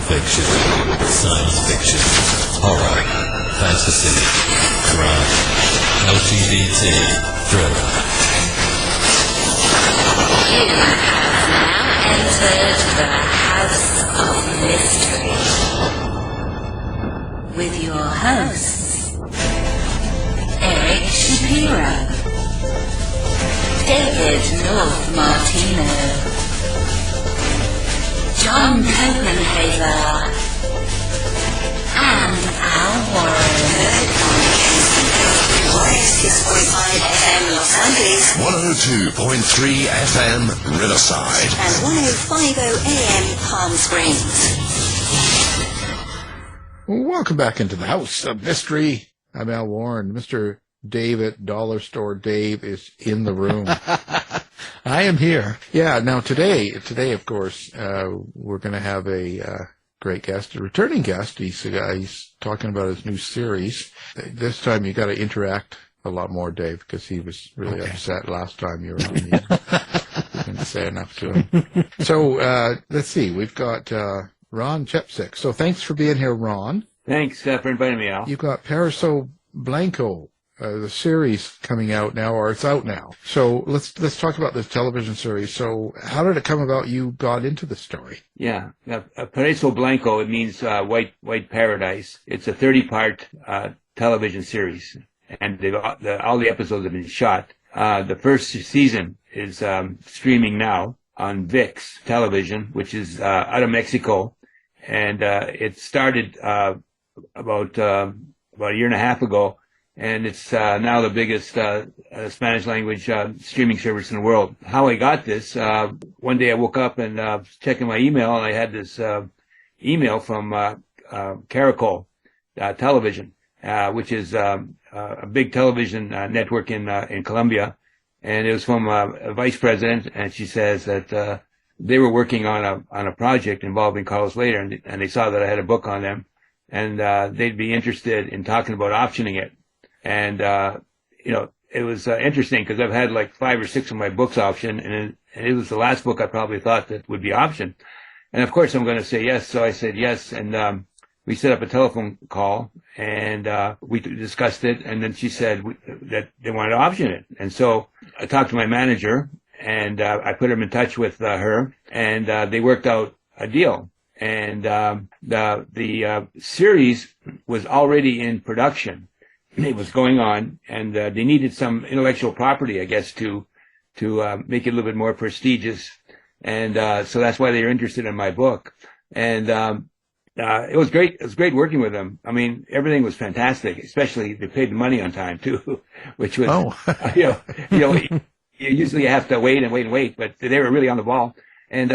fiction, science fiction, horror, fantasy, crime, LGBT, thriller. You have now entered the House of Mystery with your hosts, Eric Shapiro, David North Martino, John Copenhaver, and Al Warren. Heard on 106.5 FM Los Angeles, 102.3 FM Riverside, and 105.0 AM Palm Springs. Welcome back into the House of Mystery. I'm Al Warren. Mr. Dave at Dollar Store Dave is in the room. I am here. Yeah, now today, of course, we're going to have a great guest, a returning guest. He's talking about his new series. This time you got to interact a lot more, Dave, because he was really upset last time you were on. You didn't say enough to him. So let's see. We've got Ron Chepesiuk. So thanks for being here, Ron. Thanks for inviting me, Al. You've got Pariso, Blanco, the series coming out now, or it's out now. So let's talk about this television series. So how did it come about you got into the story? Yeah. Pariso Blanco, it means white paradise. It's a 30-part television series, and all the episodes have been shot. The first season is streaming now on VIX television, which is out of Mexico, and it started about a year and a half ago. And it's now the biggest Spanish language streaming service in the world. How I got this, one day I woke up and was checking my email, and I had this email from Caracol Television, which is a big television network in Colombia. And it was from a vice president, and she says that they were working on a project involving Carlos Lehder, and they saw that I had a book on them, and they'd be interested in talking about optioning it. And, it was interesting because I've had like 5 or 6 of my books optioned, and it was the last book I probably thought that would be optioned. And of course I'm going to say yes. So I said yes. And, we set up a telephone call, and, we discussed it. And then she said that they wanted to option it. And so I talked to my manager, and, I put him in touch with, her, and, they worked out a deal. And, the series was already in production. It was going on, and they needed some intellectual property, I guess, to make it a little bit more prestigious, and so that's why they were interested in my book. And it was great. It was great working with them. I mean, everything was fantastic. Especially they paid the money on time too, which was you usually have to wait, but they were really on the ball. And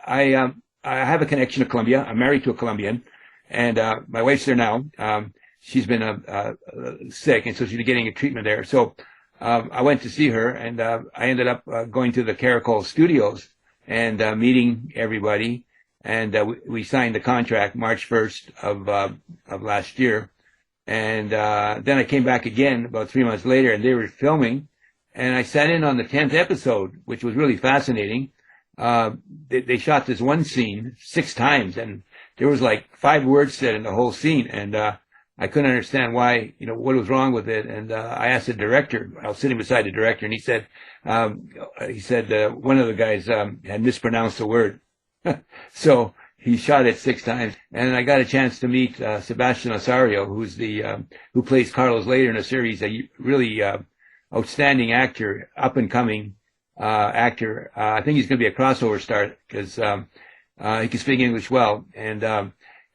I have a connection to Colombia. I'm married to a Colombian, and my wife's there now. She's been sick, and so she's getting a treatment there. So I went to see her, and I ended up going to the Caracol studios and meeting everybody. And we signed the contract March 1st of last year. And then I came back again about 3 months later, and they were filming. And I sat in on the 10th episode, which was really fascinating. They shot this one scene 6 times, and there was like 5 words said in the whole scene. And I couldn't understand why, what was wrong with it. And I asked the director. I was sitting beside the director, and he said one of the guys had mispronounced the word. So he shot it 6 times. And I got a chance to meet Sebastián Osorio, who plays Carlos Lehder in a series, a really outstanding actor, up and coming actor. I think he's going to be a crossover star because he can speak English well, and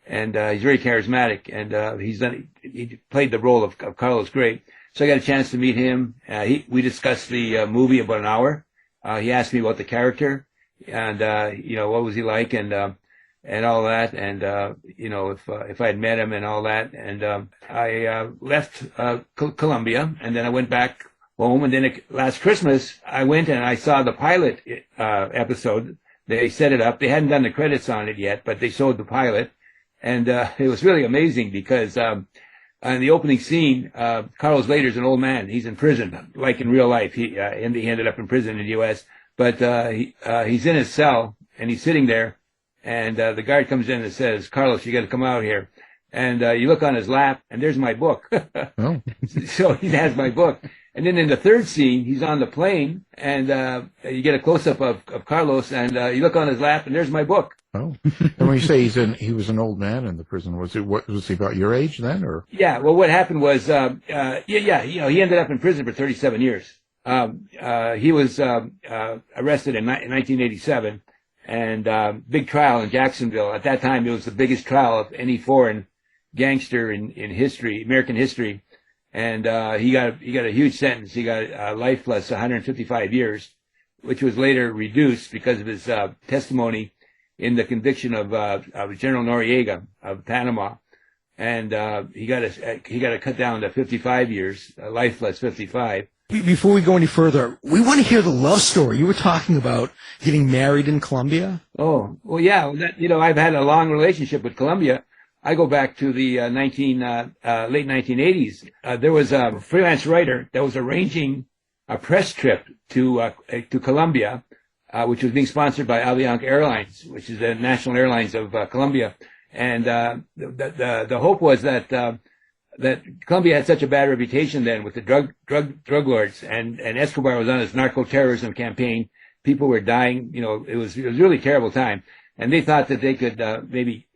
he's very charismatic, and he played the role of Carlos great. So I got a chance to meet him. We discussed the movie about an hour. He asked me about the character, and what was he like, and all that, and if I had met him and all that. And I left Colombia, and then I went back home, and then last Christmas I went and I saw the pilot episode. They set it up. They hadn't done the credits on it yet, but they showed the pilot. And it was really amazing because in the opening scene, Carlos Lehder's an old man. He's in prison, like in real life. He ended up in prison in the U.S. But he's in his cell, and he's sitting there, And the guard comes in and says, "Carlos, you got to come out here." And you look on his lap, and there's my book. Oh. So he has my book. And then in the third scene, he's on the plane, and you get a close-up of Carlos, and you look on his lap, and there's my book. Oh. And when you say he was an old man in the prison, was he about your age then, or? Yeah. Well, what happened was, he ended up in prison for 37 years. He was arrested in 1987, and big trial in Jacksonville. At that time, it was the biggest trial of any foreign gangster in history, American history. And he got a huge sentence. He got life plus 155 years, which was later reduced because of his testimony in the conviction of General Noriega of Panama. And he got to cut down to 55 years, life plus 55. Before we go any further, we want to hear the love story. You were talking about getting married in Colombia. Oh, well, yeah. I've had a long relationship with Colombia. I go back to the late 1980s. There was a freelance writer that was arranging a press trip to Colombia, which was being sponsored by Avianca Airlines, which is the national airlines of Colombia. And the hope was that Colombia had such a bad reputation then with the drug lords, and Escobar was on his narco-terrorism campaign. People were dying. It was a really terrible time. And they thought that they could maybe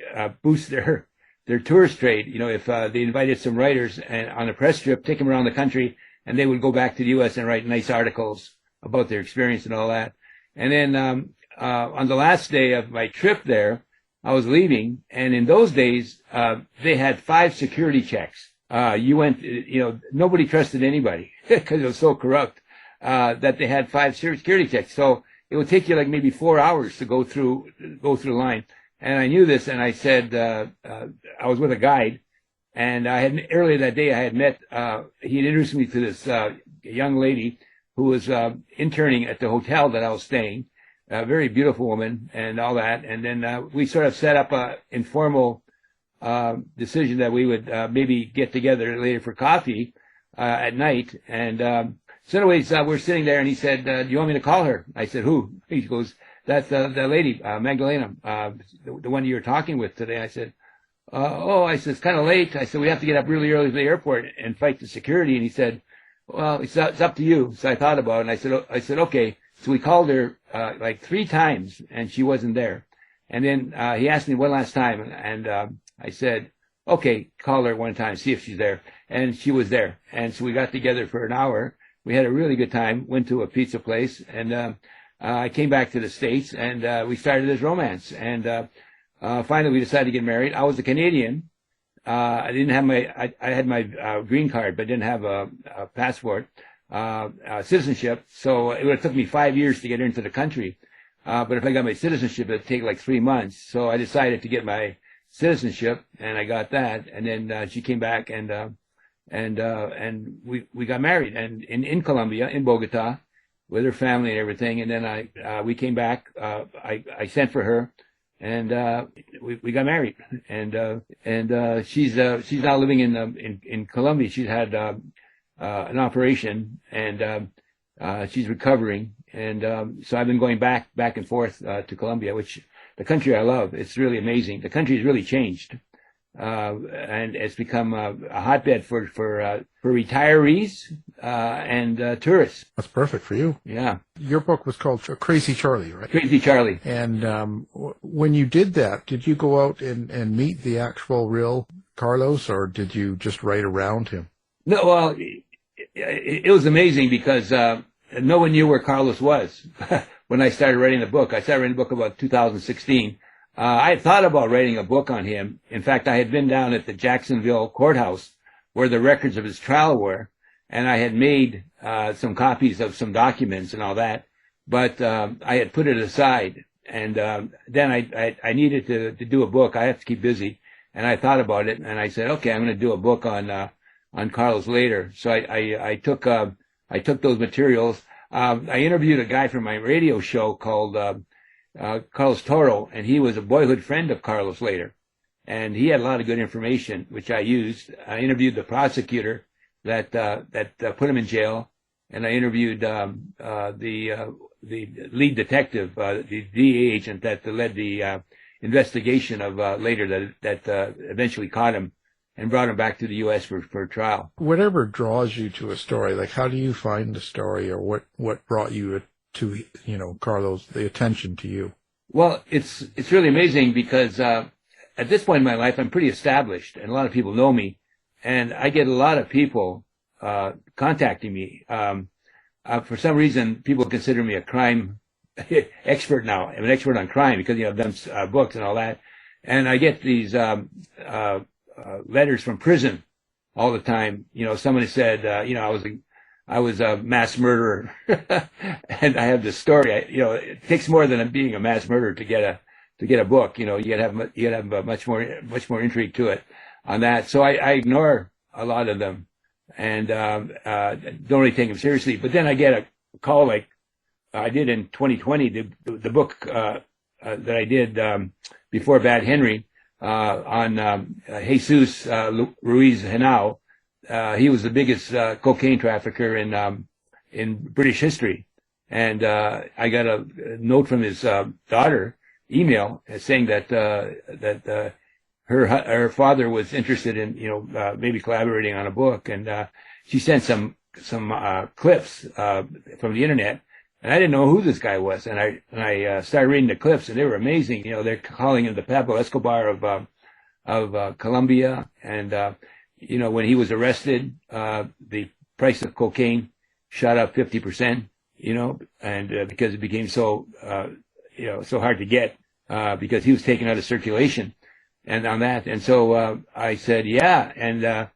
boost their tourist trade, if they invited some writers and on a press trip, take them around the country, and they would go back to the U.S. and write nice articles about their experience and all that. And then on the last day of my trip there, I was leaving, and in those days, they had 5 security checks. You went, nobody trusted anybody because it was so corrupt that they had 5 security checks. So it would take you like maybe 4 hours to go through the line. And I knew this, and I said, I was with a guide, and earlier that day I had met, he had introduced me to this young lady who was interning at the hotel that I was staying, a very beautiful woman and all that. And then we sort of set up a informal decision that we would maybe get together later for coffee at night. And so anyways, we're sitting there, and he said, do you want me to call her? I said, who? He goes, that's the lady, Magdalena, the one you were talking with today. I said, I said, it's kind of late. I said, we have to get up really early to the airport and fight the security. And he said, well, it's up to you. So I thought about it, and I said, okay. So we called her like 3 times, and she wasn't there. And then he asked me one last time, and I said, okay, call her one time, see if she's there. And she was there. And so we got together for an hour. We had a really good time, went to a pizza place, and I came back to the States, and we started this romance. And finally, we decided to get married. I was a Canadian. I didn't have I had my green card, but didn't have a passport, citizenship. So it would have took me 5 years to get into the country. But if I got my citizenship, it'd take like 3 months. So I decided to get my citizenship, and I got that. And then she came back, and we got married, and in Colombia, in Bogota, with her family and everything. And then we came back. I sent for her, and we got married. And she's now living in Colombia. She's had an operation, and she's recovering. And so I've been going back and forth to Colombia, which the country I love. It's really amazing. The country has really changed. And it's become a hotbed for retirees and tourists. That's perfect for you. Yeah. Your book was called Crazy Charlie, right? Crazy Charlie. And when you did that, did you go out and meet the actual real Carlos, or did you just write around him? No, well, it was amazing because no one knew where Carlos was when I started writing the book. I started writing the book about 2016. I had thought about writing a book on him. In fact, I had been down at the Jacksonville courthouse where the records of his trial were, and I had made some copies of some documents and all that, but I had put it aside. And then I needed to do a book. I have to keep busy, and I thought about it, and I said, okay, I'm going to do a book on Carlos Lehder. So I took those materials. I interviewed a guy from my radio show called Carlos Toro, and he was a boyhood friend of Carlos Lehder, and he had a lot of good information, which I used. I interviewed the prosecutor that put him in jail, and I interviewed the lead detective, the DEA agent that led the investigation of Lehder that eventually caught him and brought him back to the U.S. for trial. Whatever draws you to a story, like how do you find the story, or what brought you to, Carlos, the attention to you? Well, it's really amazing because at this point in my life, I'm pretty established, and a lot of people know me, and I get a lot of people contacting me. For some reason, people consider me a crime expert now. I'm an expert on crime because I've done books and all that, and I get these letters from prison all the time. Somebody said, I was a mass murderer, and I have this story. It takes more than being a mass murderer to get a book. You gotta have much more intrigue to it on that. So I ignore a lot of them and don't really take them seriously. But then I get a call like I did in 2020, the book that I did before Bad Henry. On Jesus Ruiz Henao. He was the biggest cocaine trafficker in British history. And I got a note from his daughter, email, saying that her father was interested in maybe collaborating on a book, and she sent some clips from the internet. And I didn't know who this guy was, and I started reading the clips, and they were amazing. They're calling him the Pablo Escobar of Colombia, and when he was arrested, the price of cocaine shot up 50%. And because it became so hard to get, because he was taken out of circulation, and on that, and so I said, yeah, and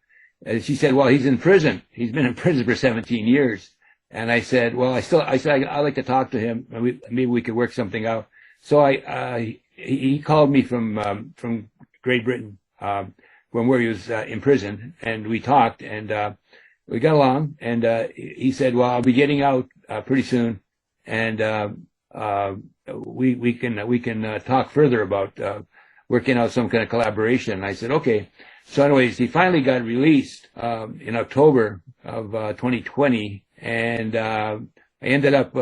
she said, well, he's in prison. He's been in prison for 17 years. And I said, well, I'd like to talk to him. Maybe we could work something out. So he called me from Great Britain, from where he was in prison, and we talked, and we got along. And he said, well, I'll be getting out pretty soon, and we can talk further about working out some kind of collaboration. And I said, okay. So anyways, he finally got released in October of 2020. And I ended up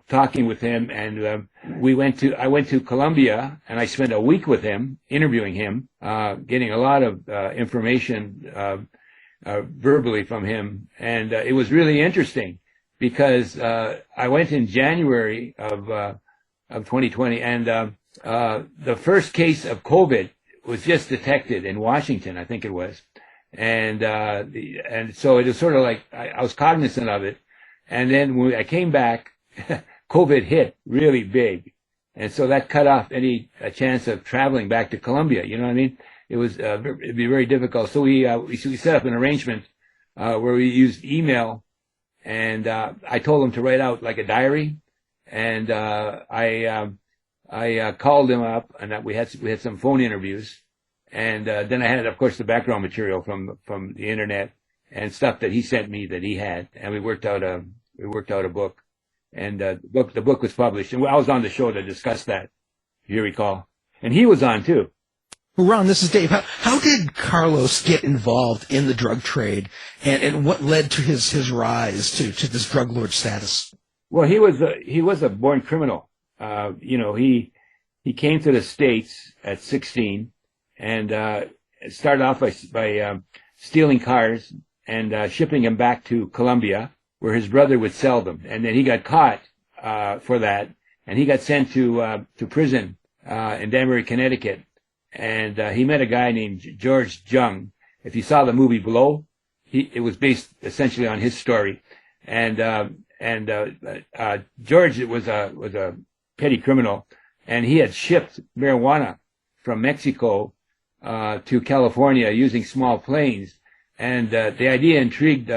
talking with him, and I went to Colombia, and I spent a week with him, interviewing him, getting a lot of information verbally from him, and it was really interesting because I went in January of 2020, and the first case of COVID was just detected in Washington, I think it was, and so it was sort of like I was cognizant of it. And then when I came back, COVID hit really big. And so that cut off any chance of traveling back to Colombia. You know what I mean? It'd be very difficult. So we set up an arrangement, where we used email, and, I told him to write out like a diary. And, I called him up, and we had some phone interviews. And, then I had, of course, the background material from the internet and stuff that he sent me that he had. And we worked out a book. And the book was published, and I was on the show to discuss that, if you recall. And he was on too. Ron, this is Dave. How did Carlos get involved in the drug trade, and what led to his rise to this drug lord status? Well, he was a born criminal. He came to the States at 16 and started off by stealing cars and shipping them back to Colombia, where his brother would sell them. And then he got caught for that, and he got sent to prison in Danbury, Connecticut. And he met a guy named George Jung. If you saw the movie Blow, it was based essentially on his story. And George was a petty criminal, and he had shipped marijuana from Mexico to California using small planes. And the idea intrigued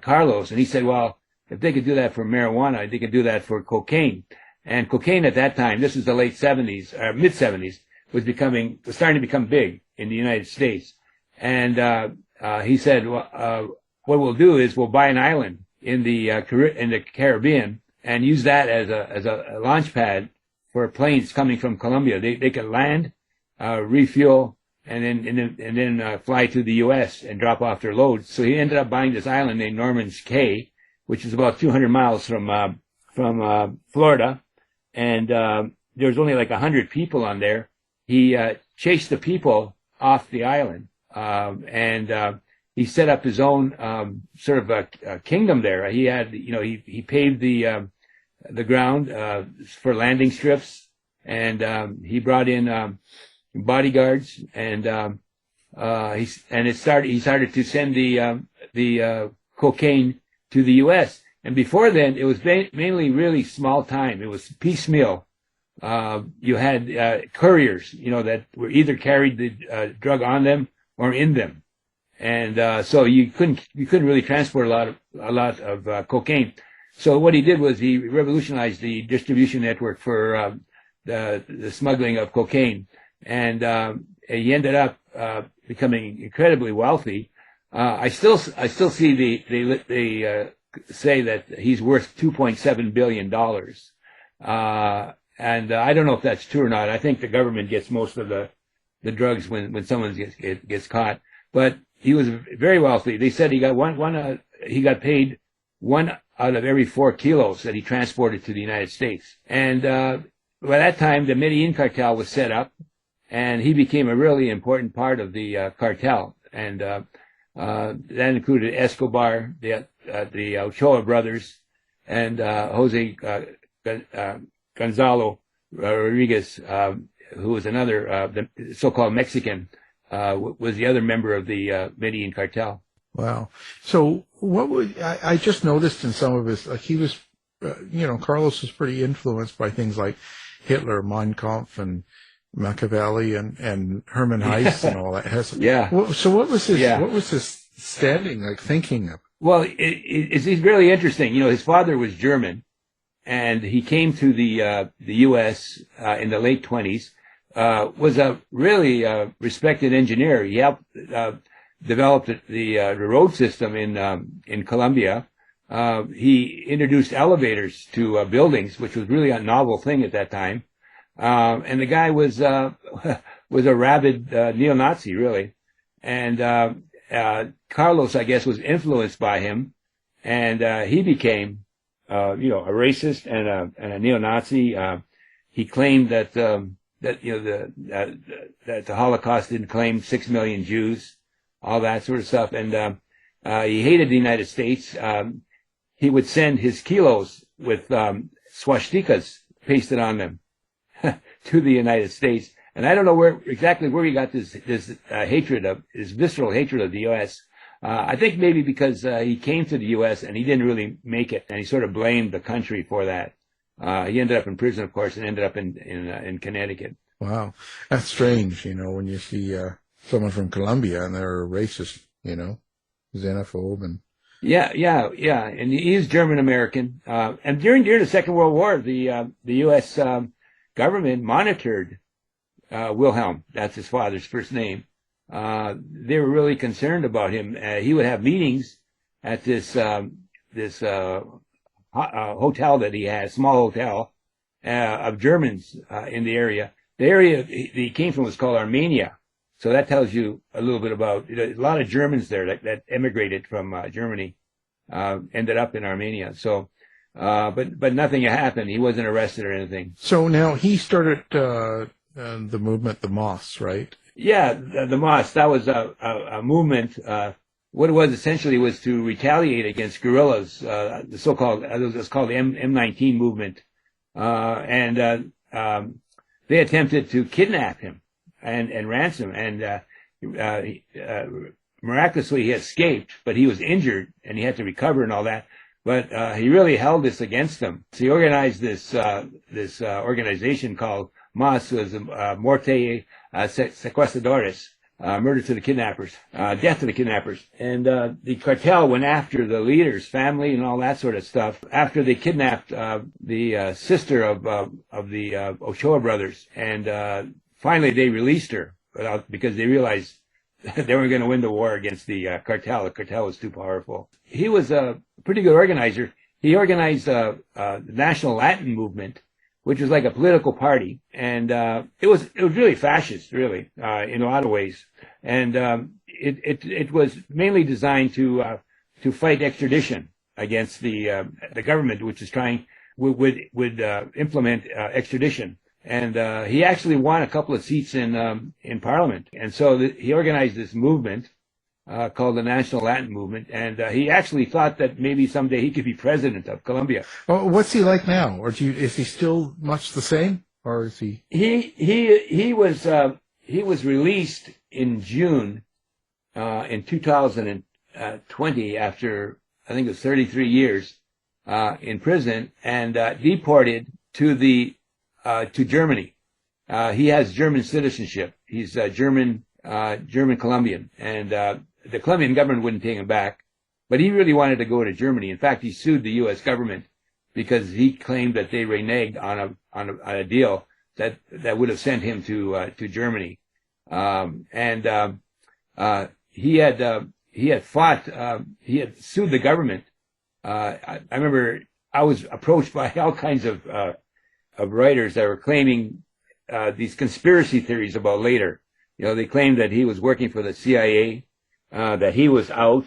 Carlos, and he said, well, if they could do that for marijuana, they could do that for cocaine. And cocaine at that time, this was the late 70s, or mid 70s, was starting to become big in the United States. And he said, well, what we'll do is we'll buy an island in the Caribbean and use that as a launch pad for planes coming from Colombia. They could land, refuel, and then fly to the U.S. and drop off their loads. So he ended up buying this island named Norman's Cay, which is about 200 miles from Florida, and there was only like 100 people on there, he chased the people off the island, and he set up his own sort of a kingdom there. He had, he paved the ground for landing strips, and he brought in bodyguards, and he started to send the cocaine to the U.S. And before then, it was mainly really small time. It was piecemeal. You had couriers, that were either carried the drug on them or in them, and so you couldn't really transport a lot of cocaine. So what he did was he revolutionized the distribution network for the smuggling of cocaine, and he ended up becoming incredibly wealthy. I still see they say that he's worth $2.7 billion. And I don't know if that's true or not. I think the government gets most of the drugs when someone gets caught. But he was very wealthy. They said he got he got paid 1 out of every 4 kilos that he transported to the United States. And by that time, the Medellin cartel was set up, and he became a really important part of the cartel. And that included Escobar, the Ochoa brothers, and Jose Gonzalo Rodriguez, who was another, the so-called Mexican, was the other member of the Medellin cartel. Wow. So I just noticed in some of his, like he was, Carlos was pretty influenced by things like Hitler, Mein Kampf, and Machiavelli, and Hermann Hesse, and all that. Yeah. So what was his standing, like thinking of? Well, it's really interesting. His father was German, and he came to the U.S. In the late 20s. Was a really respected engineer. He helped develop the road system in Colombia. He introduced elevators to buildings, which was really a novel thing at that time. And the guy was a rabid neo-Nazi, really. And Carlos, I guess, was influenced by him, and he became, a racist and a neo-Nazi. He claimed that that the Holocaust didn't claim 6 million Jews, all that sort of stuff, and he hated the United States. He would send his kilos with swastikas pasted on them to the United States. And I don't know exactly where he got this hatred of, his visceral hatred of the U.S. I think maybe because he came to the U.S. and he didn't really make it, and he sort of blamed the country for that. He ended up in prison, of course, and ended up in Connecticut. Wow, that's strange, when you see someone from Colombia and they're racist, xenophobe, and yeah, and he is German American. And during the Second World War, the U.S. Government monitored Wilhelm. That's his father's first name. They were really concerned about him. He would have meetings at this hotel that he had, small hotel of Germans in the area. The area he came from was called Armenia. So that tells you a little bit about a lot of Germans there that emigrated from Germany, ended up in Armenia. So, but nothing happened. He wasn't arrested or anything. So now he started the movement, the Moss, right? Yeah, the Moss. That was a movement. What it was essentially was to retaliate against guerrillas, the so-called, it was called the M19 movement. And they attempted to kidnap him and ransom. And miraculously he escaped, but he was injured and he had to recover and all that. But he really held this against them. So he organized this organization called MAS, was Morte Secuestradores, murder to the kidnappers, death to the kidnappers. And the cartel went after the leader's family and all that sort of stuff after they kidnapped the sister of the Ochoa brothers. And finally they released her because they realized they weren't going to win the war against the cartel. The cartel was too powerful. He was a pretty good organizer. He organized the National Latin Movement, which was like a political party, and it was really fascist, really, in a lot of ways. And it was mainly designed to fight extradition against the government, which is would implement extradition. And he actually won a couple of seats in Parliament. And so he organized this movement called the National Latin Movement. And he actually thought that maybe someday he could be president of Colombia. Oh, what's he like now? Or is he still much the same? Or is he? He was released in June in 2020 after, I think it was 33 years in prison, and deported to Germany. He has German citizenship. He's German-Colombian, and the Colombian government wouldn't take him back, but he really wanted to go to Germany. In fact, he sued the U.S. government because he claimed that they reneged on a deal that would have sent him to Germany. He had sued the government. I remember I was approached by all kinds of writers that were claiming these conspiracy theories about Lehder. They claimed that he was working for the CIA, that he was out,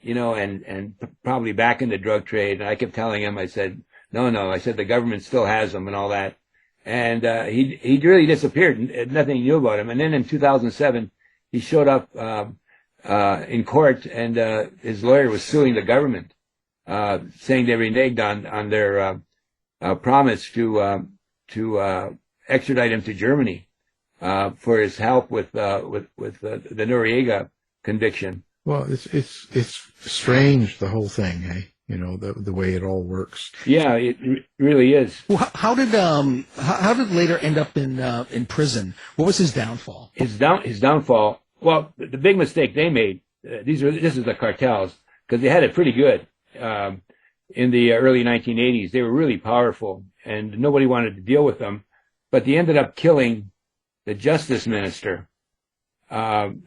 and probably back in the drug trade. And I kept telling him, I said, no, I said the government still has him and all that. And he really disappeared, and nothing knew about him. And then in 2007, he showed up in court, and his lawyer was suing the government, saying they reneged on their promise to extradite him to Germany for his help with the Noriega conviction. Well, it's strange, the whole thing, eh? The way it all works. Yeah, it really is. Well, how did Lehder end up in prison? What was his downfall? His downfall. Well, the big mistake they made. This is the cartels, because they had it pretty good in the early 1980s. They were really powerful, and nobody wanted to deal with them. But they ended up killing the justice minister, and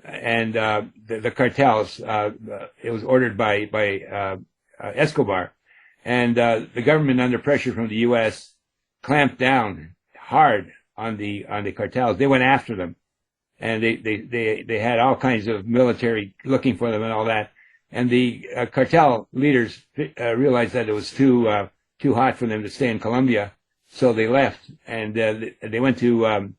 the cartels. It was ordered by Escobar, and the government, under pressure from the U.S., clamped down hard on the cartels. They went after them, and they had all kinds of military looking for them and all that. And the cartel leaders realized that it was too hot for them to stay in Colombia, so they left, and they went to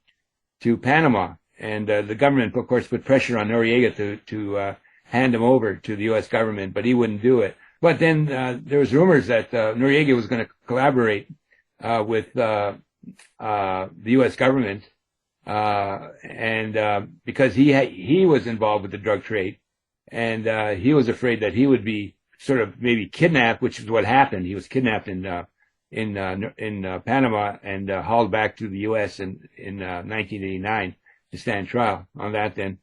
Panama. And the government, of course, put pressure on Noriega to hand him over to the U.S. government, but he wouldn't do it. But then there was rumors that Noriega was going to collaborate with the U.S. government, and because he was involved with the drug trade, and he was afraid that he would be sort of maybe kidnapped, which is what happened. He was kidnapped in Panama and hauled back to the U.S. in 1989 to stand trial on that. Then,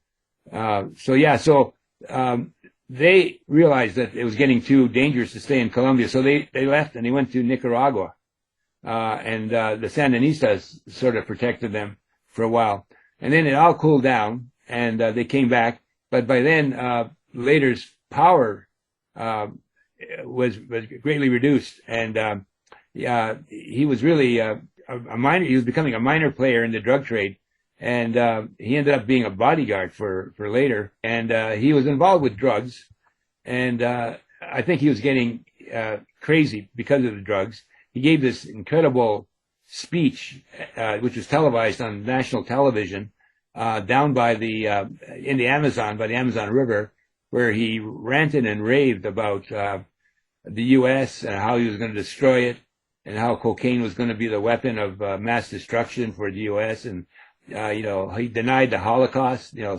they realized that it was getting too dangerous to stay in Colombia, so they left and they went to Nicaragua. And the Sandinistas sort of protected them for a while. And then it all cooled down, and they came back. But by then, Lehder's power was greatly reduced, and he was really a minor. He was becoming a minor player in the drug trade. And he ended up being a bodyguard for Lehder, and he was involved with drugs, and I think he was getting crazy because of the drugs. He gave this incredible speech, which was televised on national television, down by in the Amazon, by the Amazon River, where he ranted and raved about the U.S. and how he was going to destroy it, and how cocaine was going to be the weapon of mass destruction for the U.S. and he denied the Holocaust, the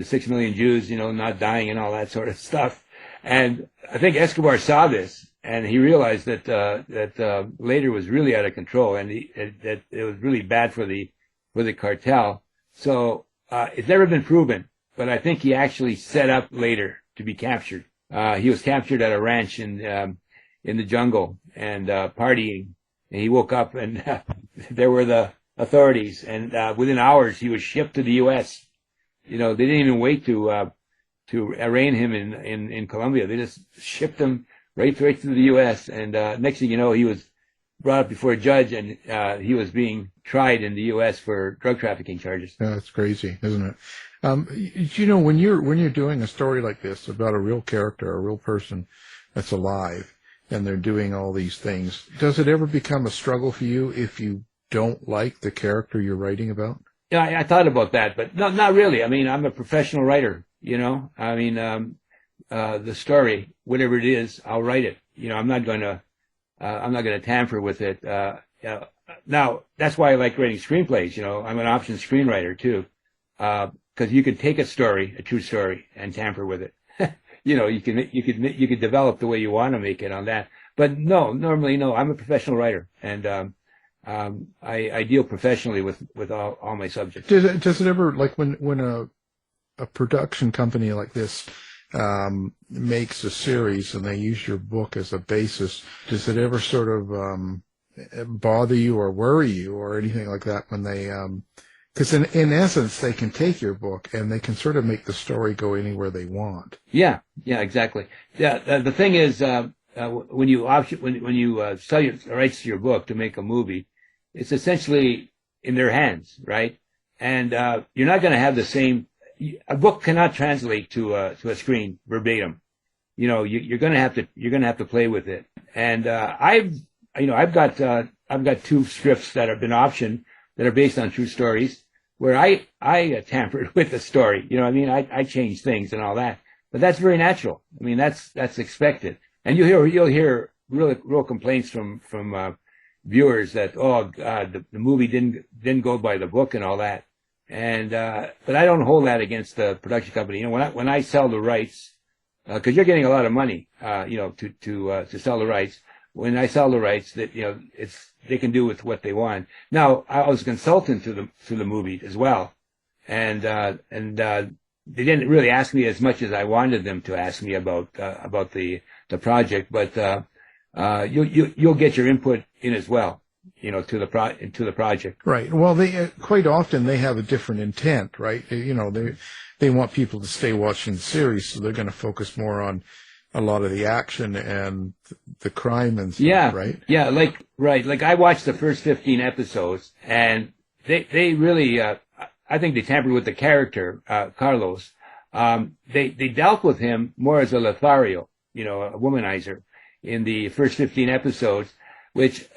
6 million Jews, not dying and all that sort of stuff. And I think Escobar saw this, and he realized that Lehder was really out of control, and that it was really bad for the cartel. So it's never been proven, but I think he actually set up Lehder to be captured. He was captured at a ranch in the jungle and partying, and he woke up and there were the authorities, and within hours he was shipped to the U.S. They didn't even wait to arraign him in Colombia. They just shipped him right to the U.S. And next thing you know, he was brought up before a judge, and he was being tried in the U.S. for drug trafficking charges. Yeah, that's crazy, isn't it? When you're doing a story like this about a real character, a real person that's alive, and they're doing all these things, does it ever become a struggle for you if you don't like the character you're writing about? Yeah, I thought about that, but no, not really. I mean, I'm a professional writer, I mean, the story, whatever it is, I'll write it. I'm not going to tamper with it. Now, that's why I like writing screenplays. I'm an option screenwriter too, because you can take a true story, and tamper with it. You can develop the way you want to make it on that. But normally, no. I'm a professional writer, and I deal professionally with all my subjects. Does it ever, like when a production company like this makes a series and they use your book as a basis, does it ever sort of bother you or worry you or anything like that when they because in essence they can take your book and they can sort of make the story go anywhere they want? Yeah, exactly. Yeah, the thing is, when you sell your rights to your book to make a movie, it's essentially in their hands, right? And you're not going to have the same. A book cannot translate to a screen verbatim. You're going to have to play with it. And I've got 2 scripts that have been optioned that are based on true stories where I tampered with the story. I changed things and all that, but that's very natural. I mean, that's expected. And you'll hear real complaints from viewers that, the movie didn't go by the book and all that. And but I don't hold that against the production company. When I sell the rights, because you're getting a lot of money, to sell the rights. When I sell the rights, that they can do with what they want. Now, I was a consultant to the movie as well, and they didn't really ask me as much as I wanted them to ask me about the project, but you'll get your input in as well, to the project. Right. Well, they quite often they have a different intent, right? They want people to stay watching the series, so they're going to focus more on a lot of the action and the crime and stuff, right? Yeah, like I watched the first 15 episodes, and they really, I think they tampered with the character, Carlos. They dealt with him more as a Lothario, a womanizer in the first 15 episodes, which,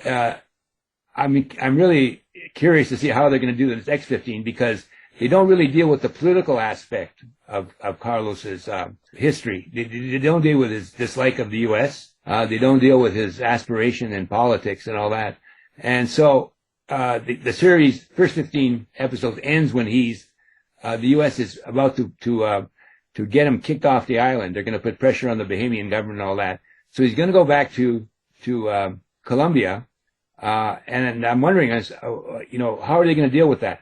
I'm really curious to see how they're going to do the next 15, because they don't really deal with the political aspect of Carlos's history. They don't deal with his dislike of the U.S. They don't deal with his aspiration in politics and all that. And so the series, first 15 episodes, ends when the U.S. is about to get him kicked off the island. They're going to put pressure on the Bahamian government and all that. So he's going to go back to Colombia. And I'm wondering, how are they going to deal with that?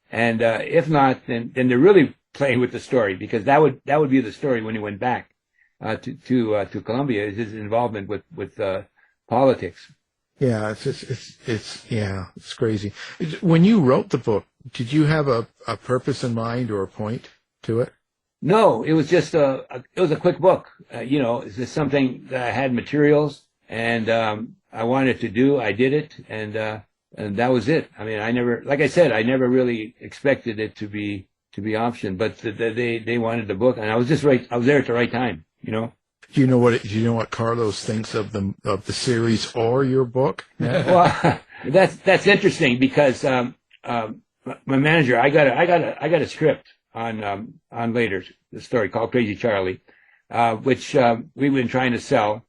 And if not, then they're really playing with the story, because that would be the story when he went back to Colombia, is his involvement with politics. Yeah, it's crazy. When you wrote the book, did you have a purpose in mind or a point to it? No, it was just it was a quick book. It's just something that I had materials and I wanted to do. I did it, and that was it. I mean, I never really expected it to be optioned, but they wanted the book, and I was there at the right time. Do you know what Carlos thinks of the series or your book? Well, that's interesting, because my manager, I got a script on Lehder, the story called Crazy Charlie, which we've been trying to sell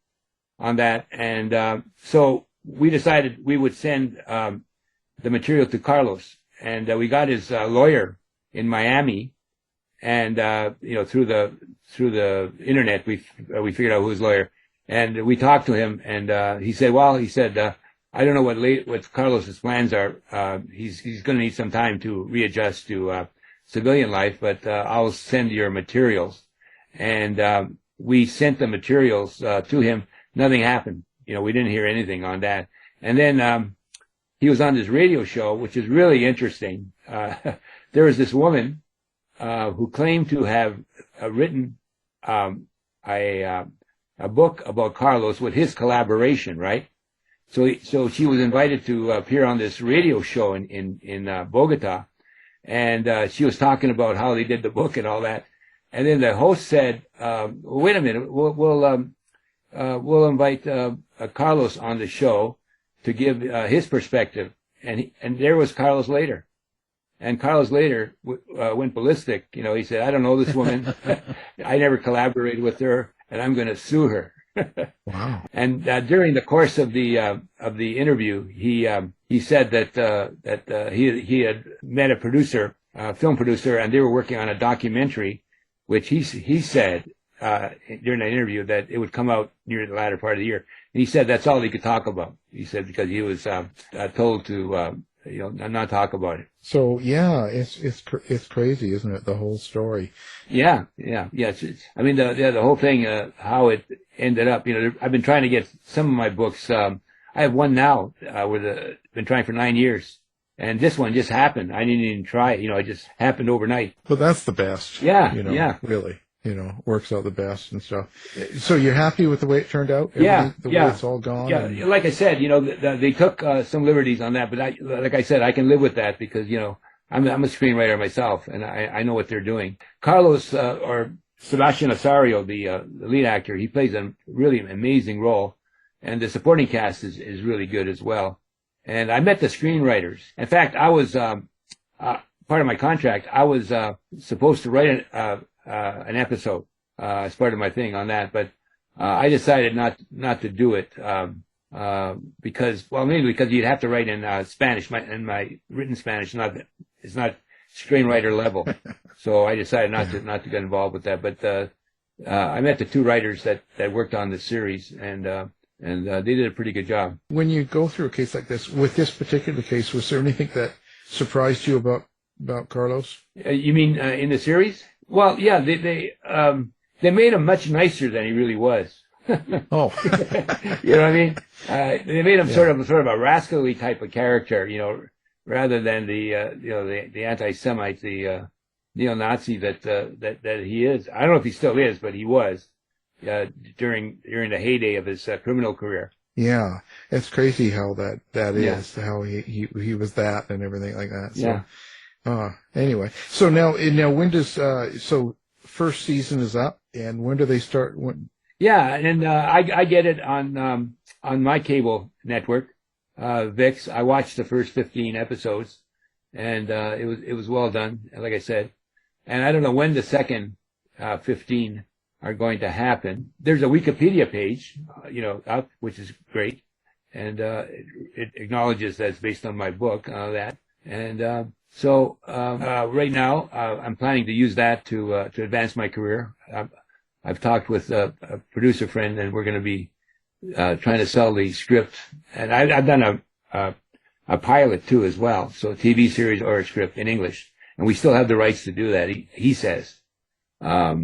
on that, and so we decided we would send the material to Carlos, and we got his lawyer in Miami, and through the internet we figured out who his lawyer, and we talked to him, and he said I don't know what Carlos's plans are. He's going to need some time to readjust to civilian life, but I'll send your materials, and we sent the materials to him. Nothing happened. We didn't hear anything on that. And then he was on this radio show, which is really interesting. There was this woman who claimed to have written a book about Carlos with his collaboration, right? So she was invited to appear on this radio show in Bogota, and she was talking about how they did the book and all that. And then the host said, "Wait a minute, we'll invite Carlos on the show to give his perspective." and there was Carlos Lehder. And Carlos Lehder went ballistic. He said, "I don't know this woman. I never collaborated with her, and I'm going to sue her." Wow. And during the course of the interview, he said that he had met a film producer, and they were working on a documentary, which he said during that interview that it would come out near the latter part of the year. And he said that's all he could talk about. He said because he was told to not talk about it. So yeah, it's crazy, isn't it? The whole story. Yeah. I mean, the whole thing, how it ended up. I've been trying to get some of my books. I have one now been trying for 9 years, and this one just happened. I didn't even try it. It just happened overnight. But that's the best. Yeah. Really. Works out the best and stuff. So you're happy with the way it turned out? Yeah. The way it's all gone? Yeah. Like I said, they took some liberties on that, but like I said, I can live with that because, I'm a screenwriter myself and I know what they're doing. Carlos, or Sebastián Osorio, the lead actor, he plays a really amazing role, and the supporting cast is really good as well. And I met the screenwriters. In fact, I was, part of my contract, I was, supposed to write an episode as part of my thing on that, but I decided not to do it because you'd have to write in Spanish. My written Spanish is not screenwriter level, so I decided not to get involved with that. But I met the two writers that worked on the series, and they did a pretty good job. When you go through a case like this, with this particular case, was there anything that surprised you about Carlos? You mean in the series? Well, yeah, they made him much nicer than he really was. Oh, you know what I mean? They made him sort of a rascally type of character, rather than the anti-Semite, the neo-Nazi that he is. I don't know if he still is, but he was during the heyday of his criminal career. Yeah, it's crazy how that is, how he was that and everything like that. So. Yeah. Anyway, so now when does so first season is up, and when do they start? Yeah, and I get it on my cable network, VIX. I watched the first 15 episodes, and it was well done, like I said. And I don't know when the second 15 are going to happen. There's a Wikipedia page, up, which is great, and it acknowledges that it's based on my book, that, and. So right now, I'm planning to use that to advance my career. I've talked with a producer friend, and we're going to be trying to sell the script. And I've done a pilot too as well, so a TV series or a script in English, and we still have the rights to do that. He says, so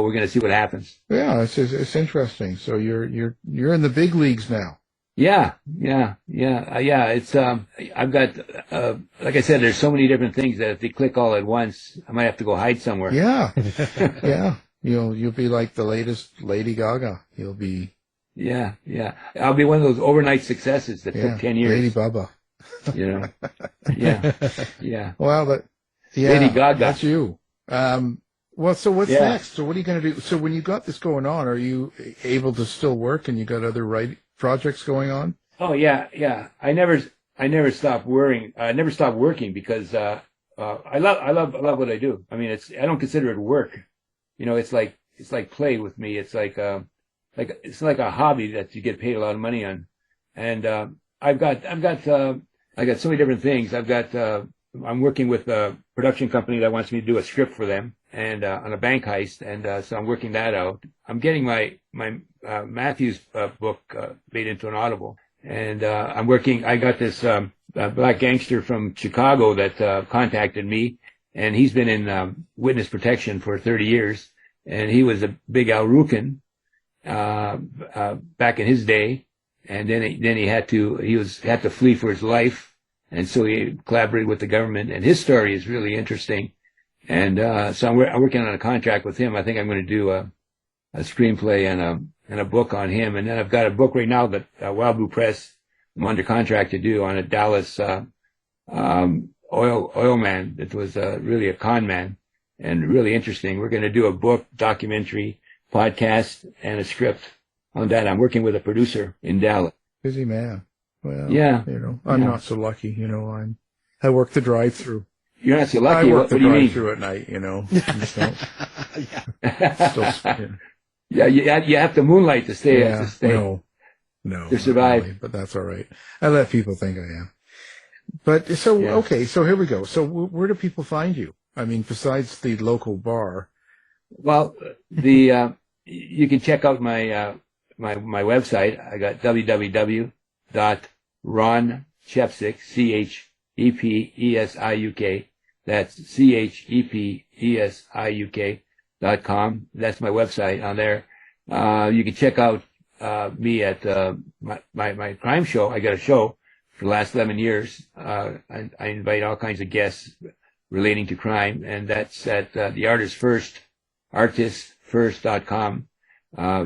we're going to see what happens. Yeah, it's interesting. So you're in the big leagues now. Yeah. It's, I've got, like I said, there's so many different things that if they click all at once, I might have to go hide somewhere. Yeah. Yeah. You'll be like the latest Lady Gaga. You'll be. Yeah. I'll be one of those overnight successes that took 10 years. Lady Bubba. Yeah. Well, Lady Gaga. That's you. Well, so what's next? So what are you going to do? So when you got this going on, are you able to still work and you got other projects going on? Oh yeah. I never stopped worrying. I never stopped working because I love what I do. I mean, I don't consider it work. It's like play with me. It's like a hobby that you get paid a lot of money on. And I've got so many different things. I'm working with a production company that wants me to do a script for them and on a bank heist, and so I'm working that out. I'm getting my Matthews book made into an Audible, and I got this black gangster from Chicago that contacted me, and he's been in witness protection for 30 years, and he was a big Al Rukin back in his day, and then he had to flee for his life. And so he collaborated with the government, and his story is really interesting. And so I'm working on a contract with him. I think I'm going to do a screenplay and a book on him. And then I've got a book right now that Wild Blue Press, I'm under contract to do on a Dallas oil man that was really a con man and really interesting. We're going to do a book, documentary, podcast, and a script on that. I'm working with a producer in Dallas. Busy man. Well, Yeah. I'm not so lucky. I work the drive-through. You're not so I lucky. work What the do you mean? drive-through at night. Yeah, you have to moonlight to stay. Yeah, to stay. no, To survive. not really, but that's all right. I let people think I am. But so Yeah. okay, so here we go. So where do people find you? I mean, besides the local bar. Well, you can check out my website. I got www.ronchepesiuk, Chepesiuk. That's Chepesiuk.com. That's my website on there. You can check out me at my crime show. I got a show for the last 11 years. I invite all kinds of guests relating to crime, and that's at the artistfirst.com.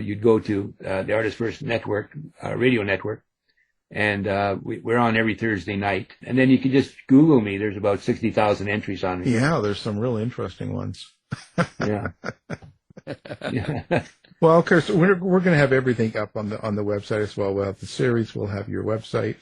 You'd go to the Artist First Network, radio network, and we're on every Thursday night. And then you can just Google me. There's about 60,000 entries on me. Yeah, there's some real interesting ones. Yeah. Yeah. Well, of course, we're going to have everything up on the website as well. We'll have the series, we'll have your website,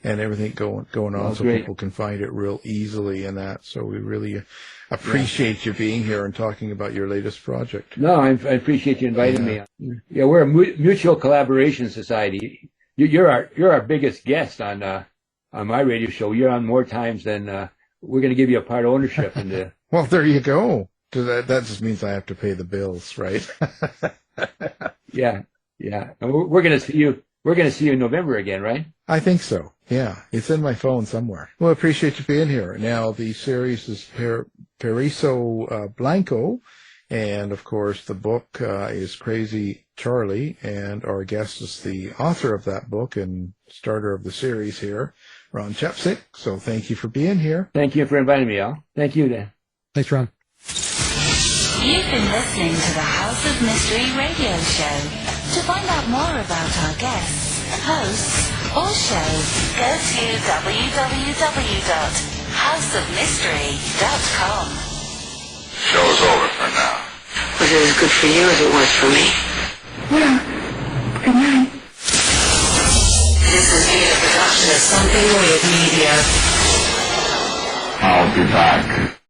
and everything going on, so great. people can find it real easily and that. So we really appreciate you being here and talking about your latest project. No, I appreciate you inviting me. Yeah, we're a mutual collaboration society. You're our biggest guest on my radio show. You're on more times than we're going to give you a part ownership in the. Well, there you go. That just means I have to pay the bills, right? Yeah. And we're going to see you. We're going to see you in November again, right? I think so. Yeah, it's in my phone somewhere. Well, I appreciate you being here. Now, the series is Pariso Blanco, and of course, the book is Crazy Charlie, and our guest is the author of that book and starter of the series here, Ron Chepesiuk. So thank you for being here. Thank you for inviting me, Al. Thank you, Dan. Thanks, Ron. You've been listening to the House of Mystery radio show. To find out more about our guests, hosts, or shows, go to www.houseofmystery.com. Show's over for now. Was it as good for you as it was for me? Well, good night. This has been a production of Something Weird Media. I'll be back.